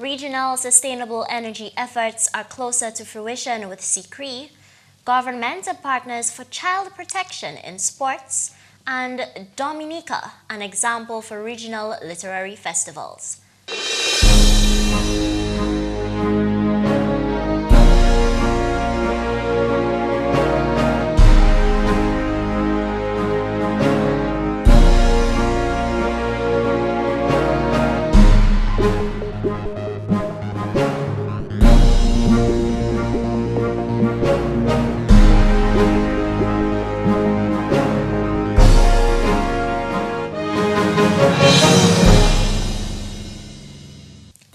regional sustainable energy efforts are closer to fruition with CCREEE, government partners for child protection in sports, and Dominica, an example for regional literary festivals.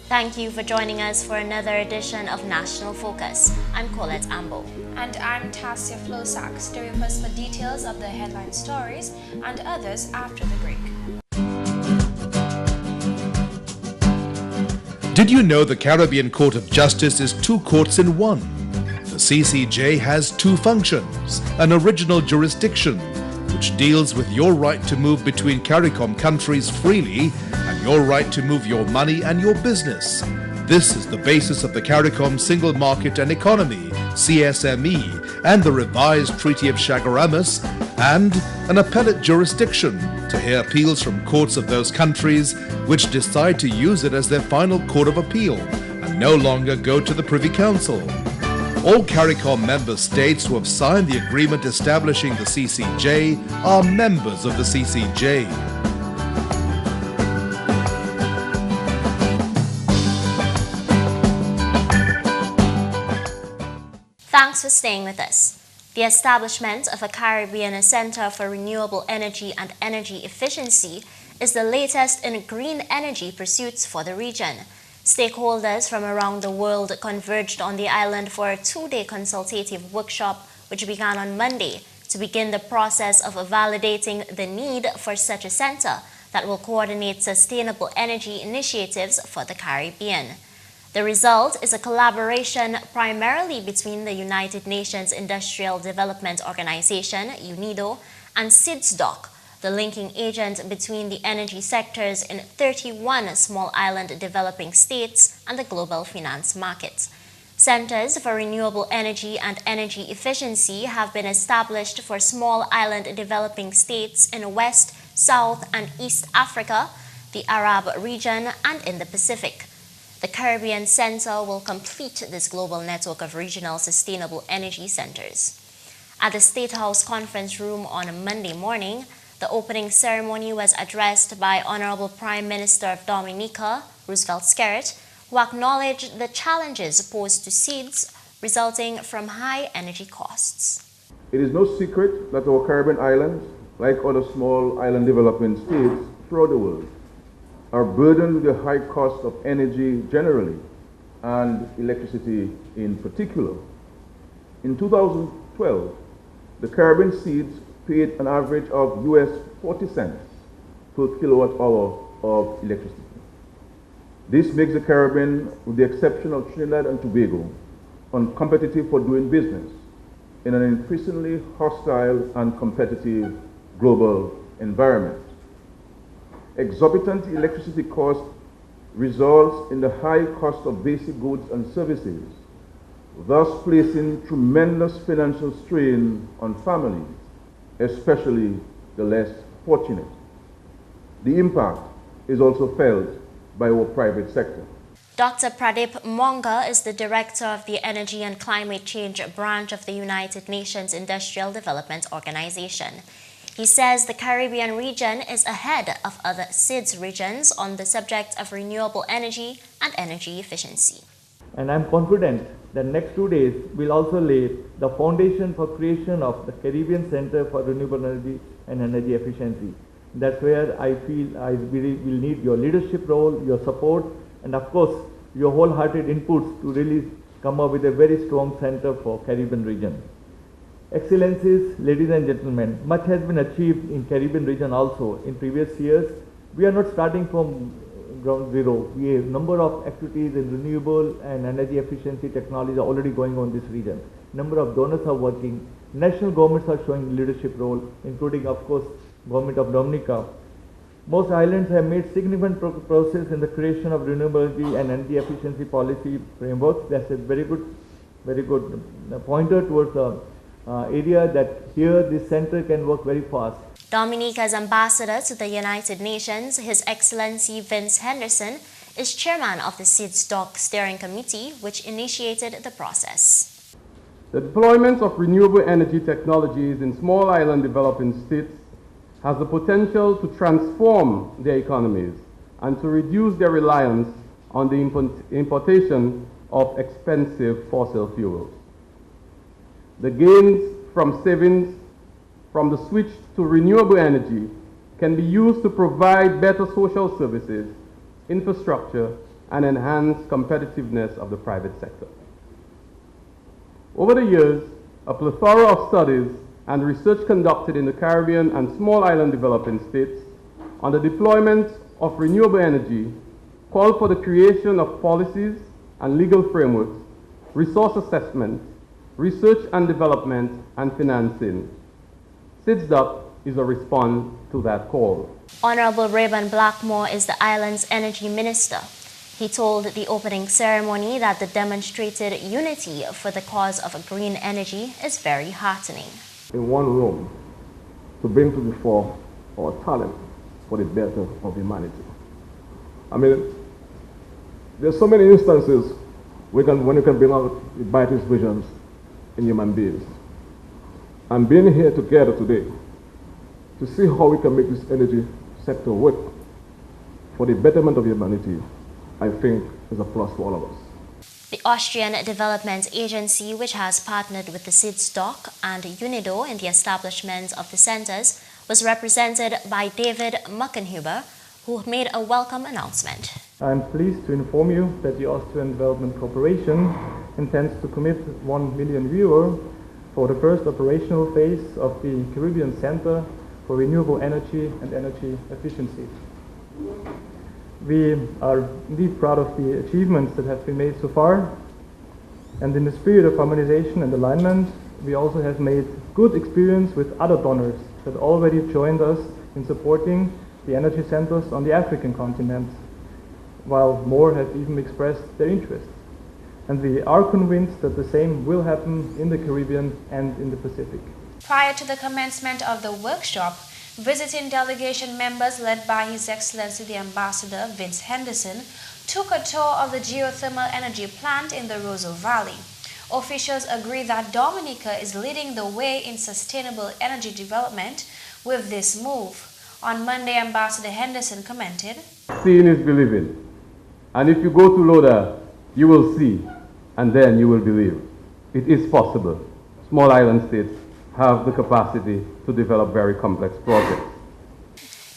Thank you for joining us for another edition of National Focus. I'm Colette Ambo. And I'm Tasia, Floissac. Stay with us for details of the headline stories and others after the break. Did you know the Caribbean Court of Justice is two courts in one? The CCJ has two functions: an original jurisdiction, which deals with your right to move between CARICOM countries freely and your right to move your money and your business. This is the basis of the CARICOM Single Market and Economy, CSME, and the revised Treaty of Chaguaramas, and an appellate jurisdiction to hear appeals from courts of those countries which decide to use it as their final court of appeal and no longer go to the Privy Council. All CARICOM member states who have signed the agreement establishing the CCJ are members of the CCJ. Thanks for staying with us. The establishment of a Caribbean Center for Renewable Energy and Energy Efficiency is the latest in green energy pursuits for the region. Stakeholders from around the world converged on the island for a two-day consultative workshop which began on Monday to begin the process of validating the need for such a center that will coordinate sustainable energy initiatives for the Caribbean. The result is a collaboration primarily between the United Nations Industrial Development Organization, UNIDO, and SIDSDOC, the linking agent between the energy sectors in 31 small island developing states and the global finance markets. Centers for renewable energy and energy efficiency have been established for small island developing states in West, South, and East Africa, the Arab region, and in the Pacific. The Caribbean Center will complete this global network of regional sustainable energy centers. At the State House Conference Room on Monday morning, the opening ceremony was addressed by Honorable Prime Minister of Dominica, Roosevelt Skerrit, who acknowledged the challenges posed to seeds resulting from high energy costs. It is no secret that our Caribbean islands, like other small island developing states throughout the world, are burdened with the high cost of energy generally and electricity in particular. In 2012, the Caribbean seeds paid an average of US 40 cents per kilowatt hour of electricity. This makes the Caribbean, with the exception of Trinidad and Tobago, uncompetitive for doing business in an increasingly hostile and competitive global environment. Exorbitant electricity cost results in the high cost of basic goods and services, thus placing tremendous financial strain on families, especially the less fortunate. The impact is also felt by our private sector. Dr. Pradip Monga is the director of the Energy and Climate Change branch of the United Nations Industrial Development Organization. He says the Caribbean region is ahead of other SIDS regions on the subject of renewable energy and energy efficiency. And I'm confident that next 2 days will also lay the foundation for creation of the Caribbean Center for Renewable Energy and Energy Efficiency. That's where I feel we will need your leadership role, your support, and of course your wholehearted inputs to really come up with a very strong center for Caribbean region. Excellencies, ladies and gentlemen, much has been achieved in Caribbean region also in previous years. We are not starting from ground zero. We have a number of activities in renewable and energy efficiency technologies are already going on in this region. Number of donors are working. National governments are showing leadership role, including of course Government of Dominica. Most islands have made significant progress in the creation of renewable energy and energy efficiency policy frameworks. That's a very good pointer towards the area that here this center can work very fast. Dominica's ambassador to the United Nations, His Excellency Vince Henderson, is chairman of the SIDS-DOC Steering Committee, which initiated the process. The deployment of renewable energy technologies in small island developing states has the potential to transform their economies and to reduce their reliance on the importation of expensive fossil fuels. The gains from savings from the switch to renewable energy can be used to provide better social services, infrastructure, and enhance competitiveness of the private sector. Over the years, a plethora of studies and research conducted in the Caribbean and small island developing states on the deployment of renewable energy call for the creation of policies and legal frameworks, resource assessment, research and development, and financing. SIDS-DOC is a response to that call. Honorable Rayburn Blackmore is the island's energy minister. He told the opening ceremony that the demonstrated unity for the cause of green energy is very heartening. In one room to bring to the fore our talent for the better of humanity. I mean, there's so many instances when you can bring out the brightest visions in human beings. And being here together today to see how we can make this energy sector work for the betterment of humanity, I think is a plus for all of us. The Austrian Development Agency, which has partnered with the SIDS-DOC and UNIDO in the establishment of the centers, was represented by David Muckenhuber, who made a welcome announcement. I'm pleased to inform you that the Austrian Development Corporation intends to commit €1 million for the first operational phase of the Caribbean Center for Renewable Energy and Energy Efficiency. We are indeed proud of the achievements that have been made so far, and in the spirit of harmonization and alignment, we also have made good experience with other donors that already joined us in supporting the energy centers on the African continent, while more have even expressed their interest. And we are convinced that the same will happen in the Caribbean and in the Pacific. Prior to the commencement of the workshop, visiting delegation members led by His Excellency the Ambassador Vince Henderson took a tour of the geothermal energy plant in the Roseau Valley. Officials agree that Dominica is leading the way in sustainable energy development with this move. On Monday, Ambassador Henderson commented, Seeing is believing. And if you go to Loda, you will see, and then you will believe. It is possible. Small island states have the capacity to develop very complex projects.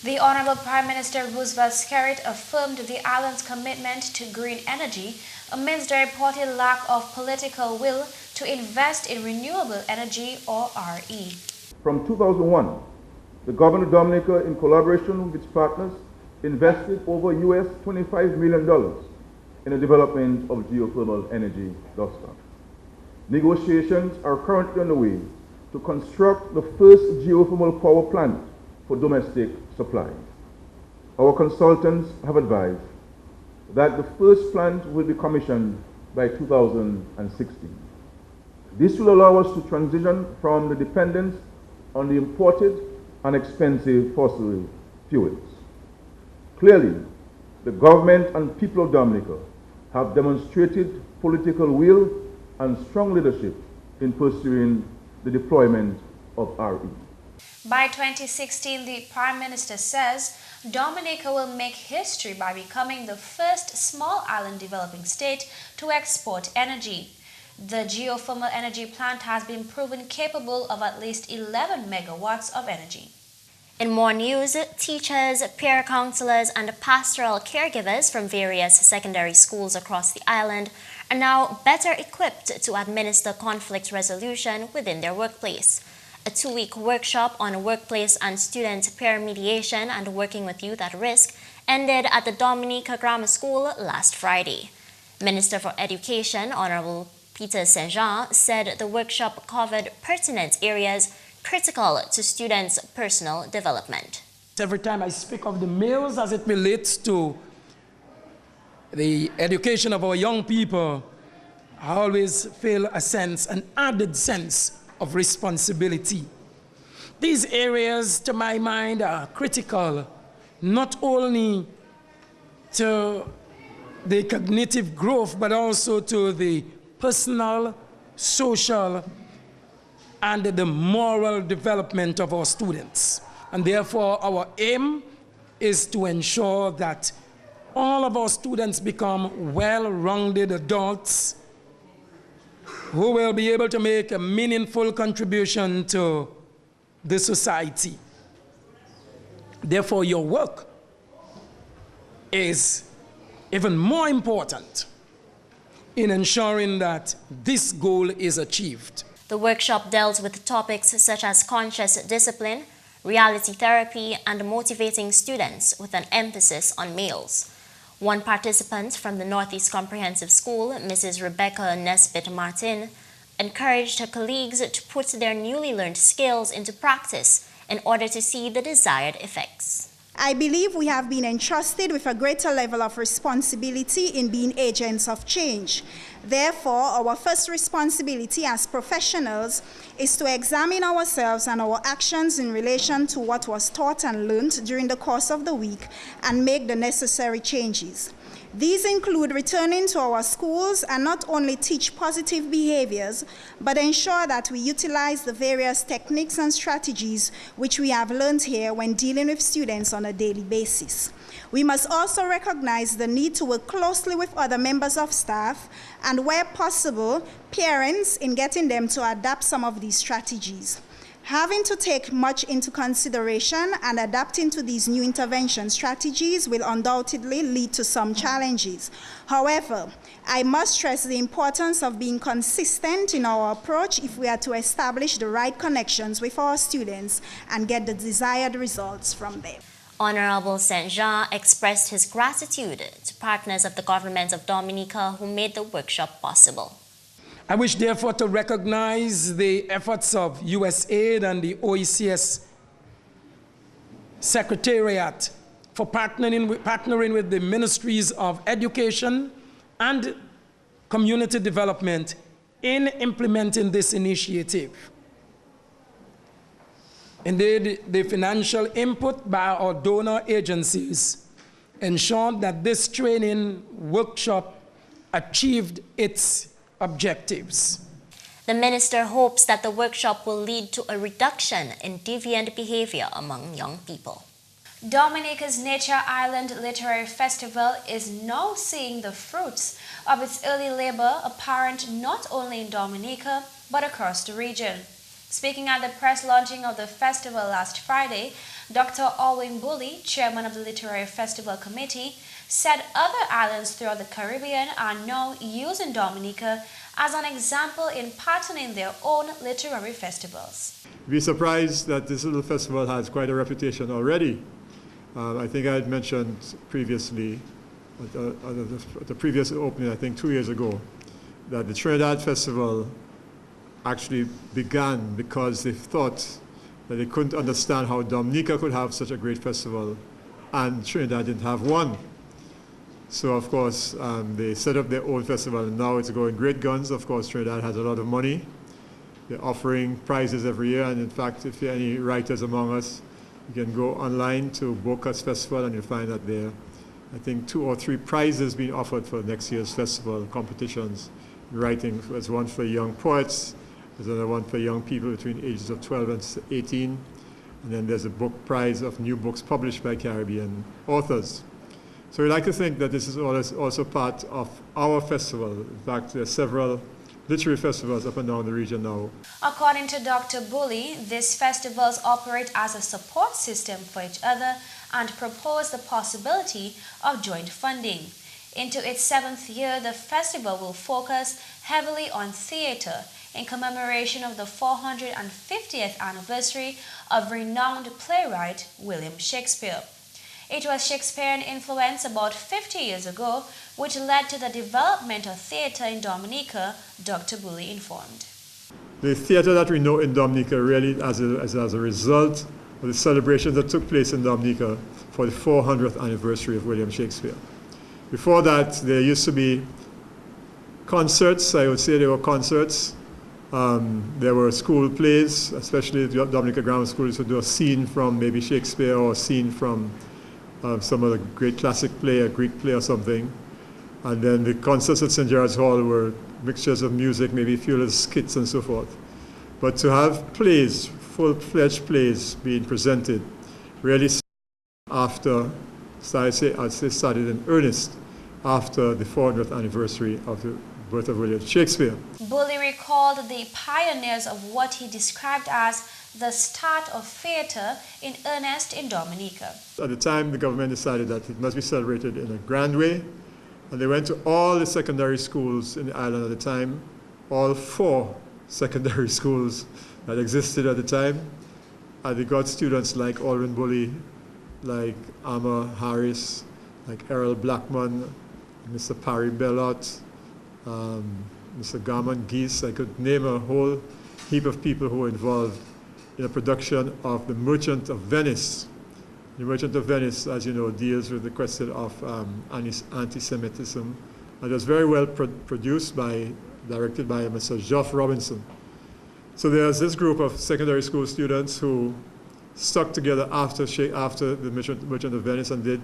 The Honorable Prime Minister Roosevelt Skerrit affirmed the island's commitment to green energy amidst the reported lack of political will to invest in renewable energy or RE. From 2001, the Government of Dominica, in collaboration with its partners, invested over US $25 million in the development of geothermal energy thus far. Negotiations are currently underway to construct the first geothermal power plant for domestic supply. Our consultants have advised that the first plant will be commissioned by 2016. This will allow us to transition from the dependence on the imported and expensive fossil fuels. Clearly, the government and people of Dominica have demonstrated political will and strong leadership in pursuing the deployment of RE. By 2016, the Prime Minister says Dominica will make history by becoming the first small island developing state to export energy. The geothermal energy plant has been proven capable of at least 11 megawatts of energy. In more news, teachers, peer counselors, and pastoral caregivers from various secondary schools across the island are now better equipped to administer conflict resolution within their workplace. A 2-week workshop on workplace and student peer mediation and working with youth at risk ended at the Dominica Grammar School last Friday. Minister for Education, Honorable Peter St. Jean, said the workshop covered pertinent areas critical to students' personal development. Every time I speak of the males as it relates to the education of our young people, I always feel an added sense of responsibility. These areas, to my mind, are critical, not only to the cognitive growth, but also to the personal, social, and the moral development of our students. And therefore, our aim is to ensure that all of our students become well-rounded adults who will be able to make a meaningful contribution to the society. Therefore, your work is even more important in ensuring that this goal is achieved. The workshop dealt with topics such as conscious discipline, reality therapy, and motivating students with an emphasis on males. One participant from the Northeast Comprehensive School, Mrs. Rebecca Nesbitt Martin, encouraged her colleagues to put their newly learned skills into practice in order to see the desired effects. I believe we have been entrusted with a greater level of responsibility in being agents of change. Therefore, our first responsibility as professionals is to examine ourselves and our actions in relation to what was taught and learned during the course of the week and make the necessary changes. These include returning to our schools and not only teach positive behaviors, but ensure that we utilize the various techniques and strategies which we have learned here when dealing with students on a daily basis. We must also recognize the need to work closely with other members of staff and, where possible, parents in getting them to adapt some of these strategies. Having to take much into consideration and adapting to these new intervention strategies will undoubtedly lead to some challenges. However, I must stress the importance of being consistent in our approach if we are to establish the right connections with our students and get the desired results from them. Honorable St. Jean expressed his gratitude to partners of the government of Dominica who made the workshop possible. I wish, therefore, to recognize the efforts of USAID and the OECS Secretariat for partnering with the Ministries of Education and Community Development in implementing this initiative. Indeed, the financial input by our donor agencies ensured that this training workshop achieved its objectives. The minister hopes that the workshop will lead to a reduction in deviant behavior among young people. Dominica's Nature Island Literary Festival is now seeing the fruits of its early labor apparent not only in Dominica but across the region. Speaking at the press launching of the festival last Friday, Dr. Alwyn Bully, chairman of the Literary Festival Committee, said other islands throughout the Caribbean are now using Dominica as an example in patterning their own literary festivals. We're surprised that this little festival has quite a reputation already. I think I had mentioned previously, at the previous opening, I think 2 years ago, that the Trinidad Festival actually began because they thought that they couldn't understand how Dominica could have such a great festival and Trinidad didn't have one. So, of course, they set up their own festival, and now it's going great guns. Of course, Trinidad has a lot of money. They're offering prizes every year, and in fact, if there are any writers among us, you can go online to Bocas Festival, and you'll find that there are, I think, 2 or 3 prizes being offered for next year's festival competitions. Writing, there's one for young poets, there's another one for young people between ages of 12 and 18, and then there's a book prize of new books published by Caribbean authors. So we like to think that this is also part of our festival. In fact, there are several literary festivals up and down the region now. According to Dr. Bully, these festivals operate as a support system for each other and propose the possibility of joint funding. Into its 7th year, the festival will focus heavily on theater in commemoration of the 450th anniversary of renowned playwright William Shakespeare. It was Shakespearean influence about 50 years ago which led to the development of theater in Dominica, Dr. Bully informed. The theater that we know in Dominica really as a result of the celebrations that took place in Dominica for the 400th anniversary of William Shakespeare. Before that, there used to be concerts. I would say there were concerts. There were school plays, especially the Dominica Grammar School used to do a scene from maybe Shakespeare or a scene from some other great classic play, a Greek play or something. And then the concerts at St. Gerard's Hall were mixtures of music, maybe a few little skits and so forth. But to have plays, full-fledged plays being presented, really after, I'd say started in earnest after the 400th anniversary of the birth of William Shakespeare. Bully recalled the pioneers of what he described as the start of theatre in earnest in Dominica. At the time, the government decided that it must be celebrated in a grand way, and they went to all the secondary schools in the island at the time, all 4 secondary schools that existed at the time, and they got students like Alwyn Bully, like Amma Harris, like Errol Blackman, Mr. Parry Bellot, Mr. Garman Geese. I could name a whole heap of people who were involved in the production of The Merchant of Venice. The Merchant of Venice, as you know, deals with the question of anti-Semitism. And it was very well produced directed by Mr. Geoff Robinson. So there's this group of secondary school students who stuck together after the Merchant of Venice and did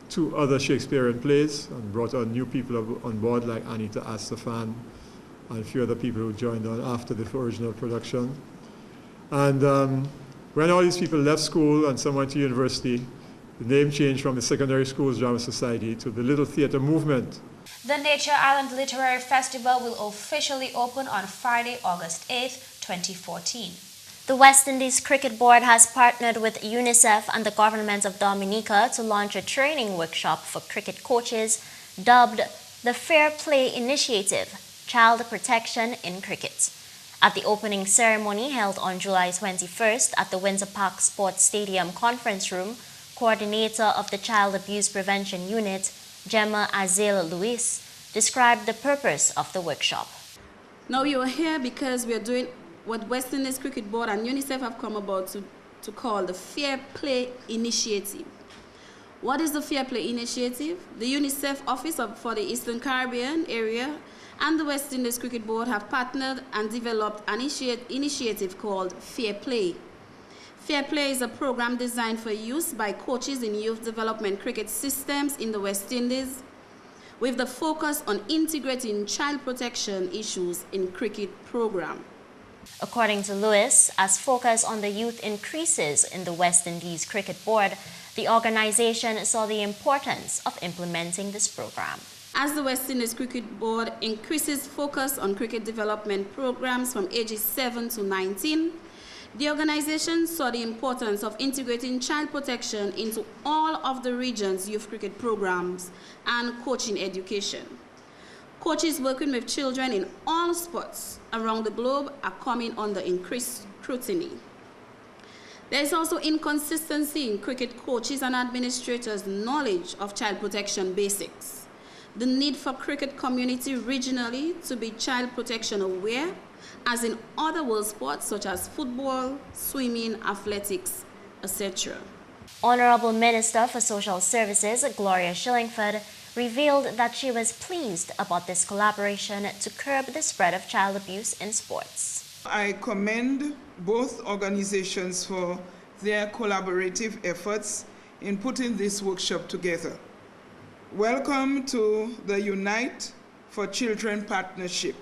2 other Shakespearean plays and brought on new people on board like Anita Astafan and a few other people who joined on after the original production. And when all these people left school and some went to university, the name changed from the Secondary Schools Drama Society to the Little Theatre Movement. The Nature Island Literary Festival will officially open on Friday, August 8th, 2014. The West Indies Cricket Board has partnered with UNICEF and the government of Dominica to launch a training workshop for cricket coaches dubbed the Fair Play Initiative, Child Protection in Cricket. At the opening ceremony held on July 21st at the Windsor Park Sports Stadium Conference Room, coordinator of the Child Abuse Prevention Unit, Gemma Azil Luce, described the purpose of the workshop. Now you are here because we are doing what West Indies Cricket Board and UNICEF have come about to call the Fair Play Initiative. What is the Fair Play Initiative? The UNICEF Office for the Eastern Caribbean area and the West Indies Cricket Board have partnered and developed an initiative called Fair Play. Fair Play is a program designed for use by coaches in youth development cricket systems in the West Indies, with the focus on integrating child protection issues in cricket program. According to Luce, as focus on the youth increases in the West Indies Cricket Board, the organization saw the importance of implementing this program. As the West Indies Cricket Board increases focus on cricket development programs from ages 7 to 19, the organization saw the importance of integrating child protection into all of the region's youth cricket programs and coaching education. Coaches working with children in all sports around the globe are coming under increased scrutiny. There is also inconsistency in cricket coaches and administrators' knowledge of child protection basics. The need for cricket community regionally to be child protection aware, as in other world sports such as football, swimming, athletics, etc. Honorable Minister for Social Services, Gloria Shillingford, revealed that she was pleased about this collaboration to curb the spread of child abuse in sports. I commend both organizations for their collaborative efforts in putting this workshop together. Welcome to the Unite for Children partnership.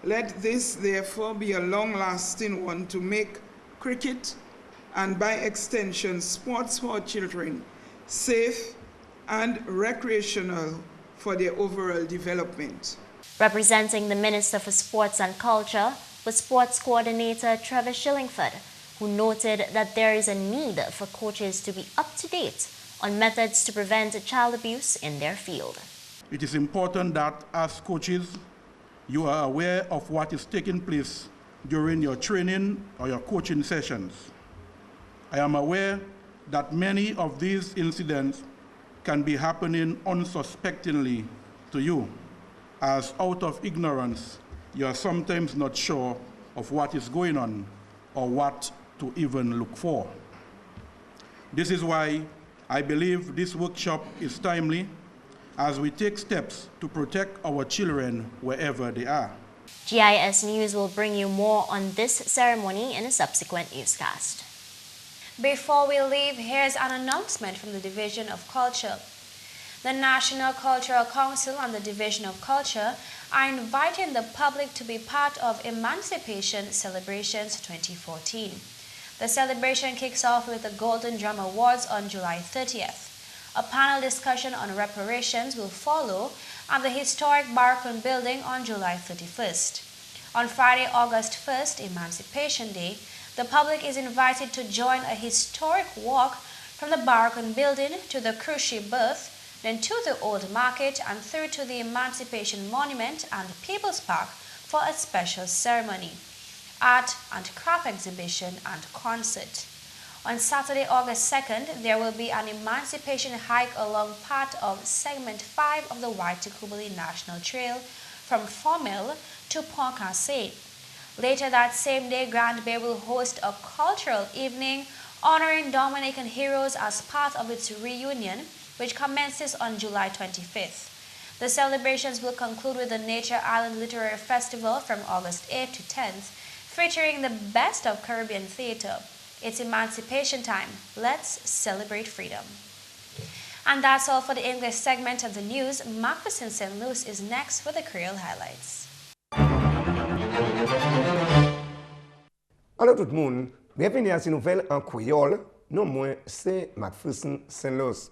Let this therefore be a long-lasting one to make cricket and by extension sports for children safe and recreational for their overall development. Representing the Minister for Sports and Culture was Sports Coordinator Trevor Shillingford, who noted that there is a need for coaches to be up to date on methods to prevent child abuse in their field. It is important that as coaches, you are aware of what is taking place during your training or your coaching sessions. I am aware that many of these incidents can be happening unsuspectingly to you, as out of ignorance, you are sometimes not sure of what is going on or what to even look for. This is why I believe this workshop is timely as we take steps to protect our children wherever they are. GIS News will bring you more on this ceremony in a subsequent newscast. Before we leave, here's an announcement from the Division of Culture. The National Cultural Council and the Division of Culture are inviting the public to be part of Emancipation Celebrations 2014. The celebration kicks off with the Golden Drum Awards on July 30th. A panel discussion on reparations will follow at the historic Barcon Building on July 31st. On Friday, August 1st, Emancipation Day, the public is invited to join a historic walk from the Barcon Building to the Crucial Berth, then to the Old Market and through to the Emancipation Monument and People's Park for a special ceremony, art and craft exhibition and concert. On Saturday, August 2nd, there will be an emancipation hike along part of Segment 5 of the White-Kubali National Trail from Formel to Pont Cassé. Later that same day, Grand Bay will host a cultural evening honoring Dominican heroes as part of its reunion, which commences on July 25th. The celebrations will conclude with the Nature Island Literary Festival from August 8th to 10th, featuring the best of Caribbean theater. It's emancipation time. Let's celebrate freedom. And that's all for the English segment of the news. McPherson St. Luce is next for the Creole highlights. Alors tout le monde, bienvenue à cette nouvelle en créole. Non moins, c'est McPherson St. Luce.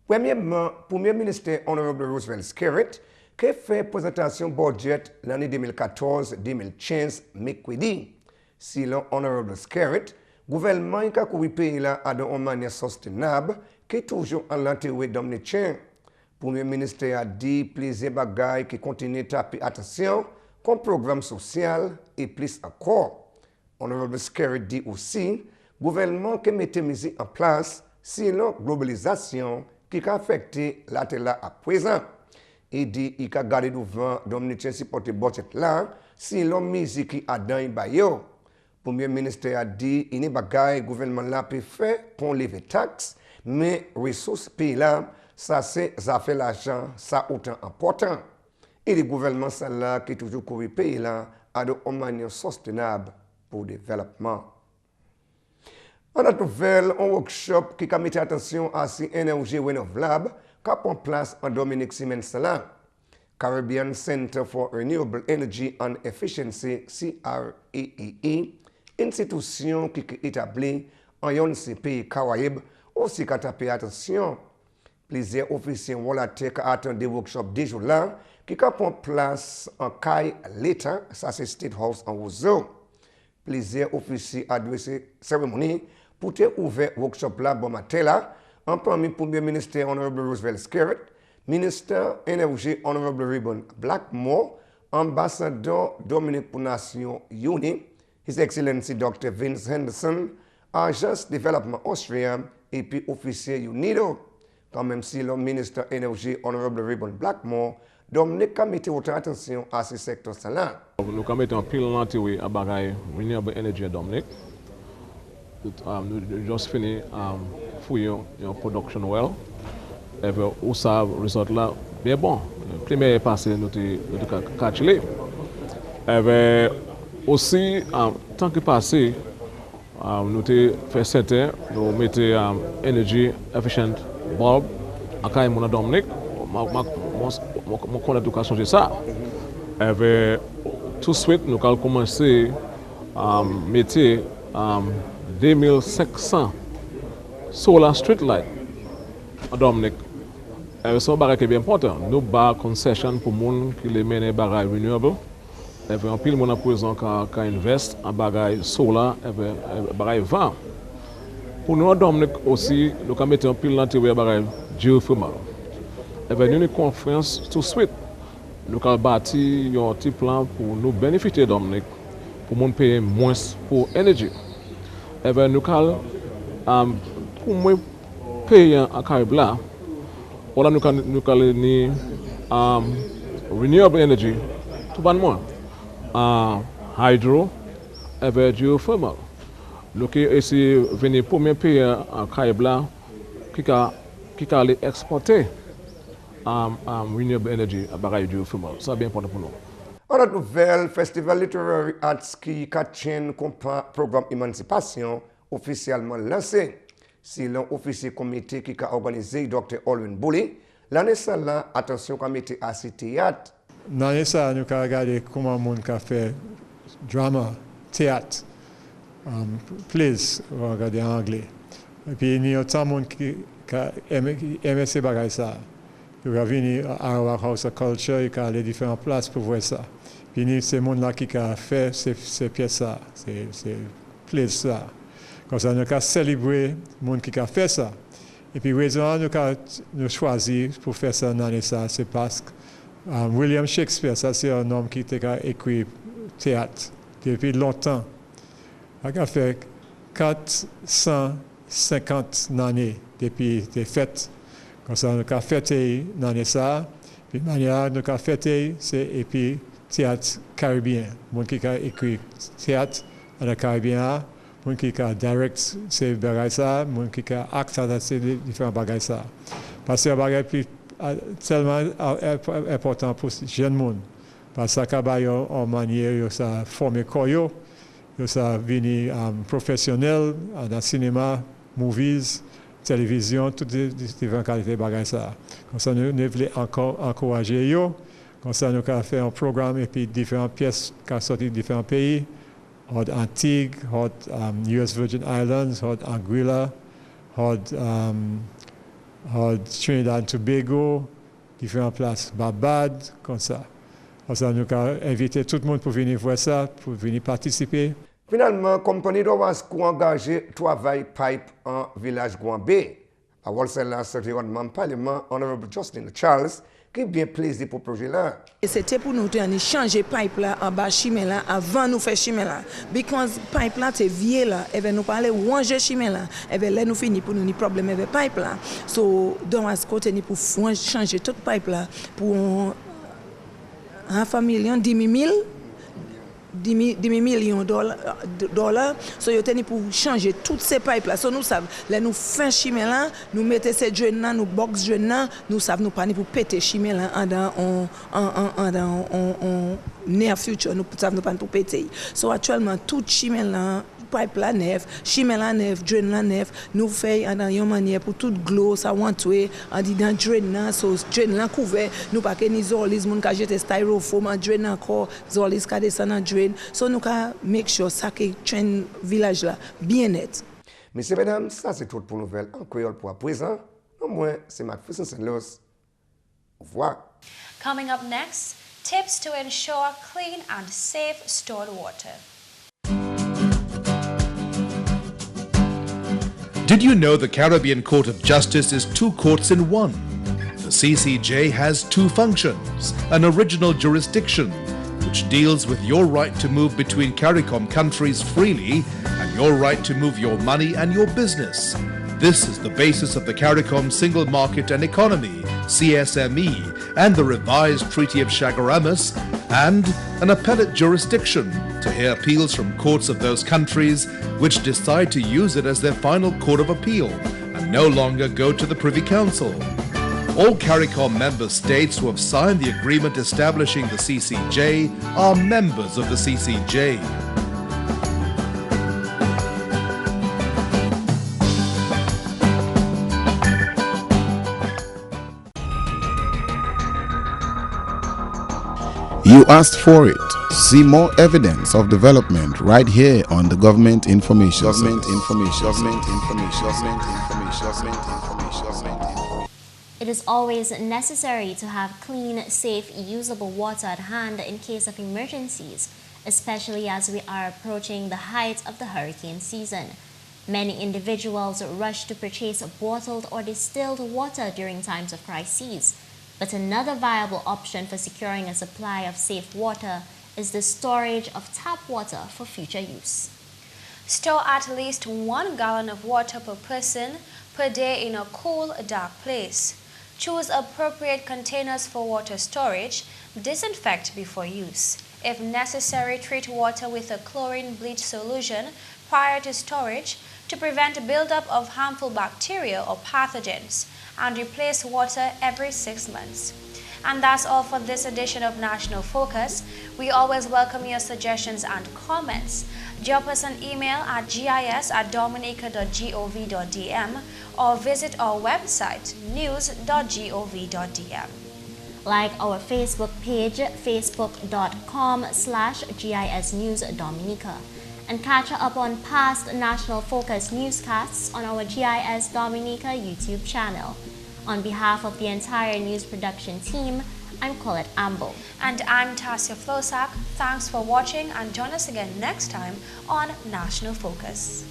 Premièrement, Premier ministre Honorable Roosevelt Skerritt, qui fait présentation budget l'année 2014-2015 mercredi. Si l'Honorable Skerritt, gouvernement a couru pays là à une manière soutenable qui est toujours en l'intérêt dominicain. Premier ministre a dit plusieurs bagailles qui continuent à taper attention comme programme social et plus encore. Honorable Skerritt dit aussi gouvernement qui mette mise en place sinon globalisation qui a affecté la terre à présent. Il dit qu'il a gardé devant dominicain supporter budget là sinon mise qui a dans un baillot. Premier ministre a dit qu'il n'y a pas de gouvernement là peut faire pour lever taxes, mais ressources pays là, ça c'est ça fait l'argent, ça autant important. Et le gouvernement ça là qui toujours couru pays là à de manière soutenable pour le développement. On a trouvé un workshop qui a mis attention à ces énergies renouvelables qui a en place en Dominique Simen-Salan. Caribbean Center for Renewable Energy and Efficiency, CCREEE, institution qui est établie en yon ces pays Caraïbes, aussi qu'à taper attention. Plusieurs officiers volontaires qui attendent des workshops des jours là, qui a en place en Caille l'État, ça c'est State House en Roseau. Plusieurs officiers adressé cérémonie pour te ouvrir workshop là bon matin là, en premier Premier ministre Honorable Roosevelt Skerritt, ministre Énergie Honorable Ribbon Blackmore, ambassadeur Dominique pour Nations Unies, His Excellency Dr. Vince Henderson, Agence Développement Austrien et puis officier UNIDO. Quand même si le ministre Énergie Honorable Ribbon Blackmore, Dominique a mis autre attention à ce secteur-là. Nous avons mis un pile d'entrée à bagaille renewable energy à Dominique. Nous just fini fouiller une production well. Et où ça resort là bien bon. Premier passé nous avons catché. Et aussi tant que passé nous avons fait certain nous mettre energy efficient bulb à Caille mon Dominique. Je connais tout cas changer ça. Et tout de suite nous allons commencer à mettre 2500 solar street light à Dominique. C'est un bagage qui est bien important. Nous avons une concession pour les gens qui les mènent bagage renewable. Et puis en pile, mon présent qui investe en bagage solar et bagage vent. Pour nous, à Dominique aussi, nous avons mis un pile d'entrée bagage géothermal. Et puis nous avons une conférence tout de suite. Nous avons bâti un petit plan pour nous bénéficier de Dominique, pour nous payer moins pour l'énergie. Et puis nous avons payer en Caraïbes. Voilà, nous avons renewable energy, tout bonnement, hydro et géothermal. Look, ici, venez pour mes pays en Kaibla, qui a exporté renewable energy à Bagaille du Fumon. Ça, bien important pour nous. En autre nouvelle, Festival Literary Arts qui catchine programme Emancipation officiellement lancé. Si l'un officier comité qui a organisé Dr. Olwin Bully, l'année là, attention comité à ce théâtre. L'année ça, nous avons regardé comment on a fait drama, théâtre, plays, on va regarder en anglais. Et puis il y a tant de monde qui aime ces bagages ça. Il va venir à la House of Culture, il y a les différentes places pour voir ça. Puis il y a ces gens-là qui ont fait ces pièces-là, ces plays ça. Comme ça, nous avons célébré les gens qui ont fait ça. Et puis, la raison nous avons choisi pour faire ça dans l'année, c'est parce que William Shakespeare, ça c'est un homme qui a écrit théâtre depuis longtemps. Il a fait 450 années depuis les fêtes. Comme ça, nous avons fêté dans l'année ça. Puis, la manière nous avons fêté, c'est et puis théâtre caribéen. Les gens qui ont écrit théâtre dans le Caribéen. Les gens qui ont direct ces bagages ça, les gens qui ont acté ces différents bagages ça. Parce que c'est un bagage tellement important pour les jeunes gens. Parce que ça a une manière de former corps, de venir professionnel dans le cinéma, movies, télévision, toutes les différentes qualités de bagages ça. Comme ça, nous voulons encore encourager eux. Comme ça, nous avons fait un programme et puis différentes pièces qui sont sorties de différents pays. Hot Antigua, hot US Virgin Islands, hot Anguilla, hot Trinidad and Tobago, différentes places, Barbade, comme ça. Comme ça, nous avons invité tout le monde pour venir voir ça, pour venir participer. Finalement, la compagnie d'Owasco a engagé travail pipe en village Gouambé. À Walsella, environnement parlement, Honorable Justin Charles, qui bien plaisir pour le projet là. C'était pour nous de changer pipe là en bas chimé là avant nous faire chimé là. Because pipe là c'est vieux là, et ben nous parler ranger chimé là, et ben là nous fini pour nous ni problème avec pipe là. So dans ce côté ni pour changer toute pipe là pour un famille 10 millions de dollars. So yo teni pour changer toutes ces pipes là. So nous savons là nous fin chimé là, nous mettons ces drains là, nous box drains là, nous savons nous pas ni pour péter chimé là en near future, nous savons nous pas pour péter. So actuellement tout chimé là pipe la neuf, chimé la neuf, drain la neuf, nous fait dans une manière pour tout glow ça want way en dit dans drain là, so drain là couvert, nous pas que ni zolis moun ka jeter styrofoam en drain encore, zolis ka descend en drain, so nous ka make sure ça que train village là bien net. Messieurs, mesdames, ça c'est tout pour nouvelle en créole pour à présent. Au moins, c'est McPherson. Au revoir. Coming up next, tips to ensure clean and safe stored water. Did you know the Caribbean Court of Justice is 2 courts in 1? The CCJ has 2 functions, an original jurisdiction, which deals with your right to move between CARICOM countries freely and your right to move your money and your business. This is the basis of the CARICOM Single Market and Economy, CSME, and the revised Treaty of Chaguaramas, and an appellate jurisdiction to hear appeals from courts of those countries which decide to use it as their final court of appeal and no longer go to the Privy Council. All CARICOM member states who have signed the agreement establishing the CCJ are members of the CCJ. You asked for it. See more evidence of development right here on the Government Information. It is always necessary to have clean, safe, usable water at hand in case of emergencies, especially as we are approaching the height of the hurricane season. Many individuals rush to purchase bottled or distilled water during times of crises. But another viable option for securing a supply of safe water is the storage of tap water for future use. Store at least 1 gallon of water per person per day in a cool, dark place. Choose appropriate containers for water storage. Disinfect before use. If necessary, treat water with a chlorine bleach solution prior to storage to prevent buildup of harmful bacteria or pathogens, and replace water every 6 months. And that's all for this edition of National Focus. We always welcome your suggestions and comments. Drop us an email at gis@dominica.gov.dm or visit our website news.gov.dm. Like our Facebook page, facebook.com/GIS News Dominica. And catch up on past National Focus newscasts on our GIS Dominica YouTube channel. On behalf of the entire news production team, I'm Colette Ambo. And I'm Tasia Floissac. Thanks for watching and join us again next time on National Focus.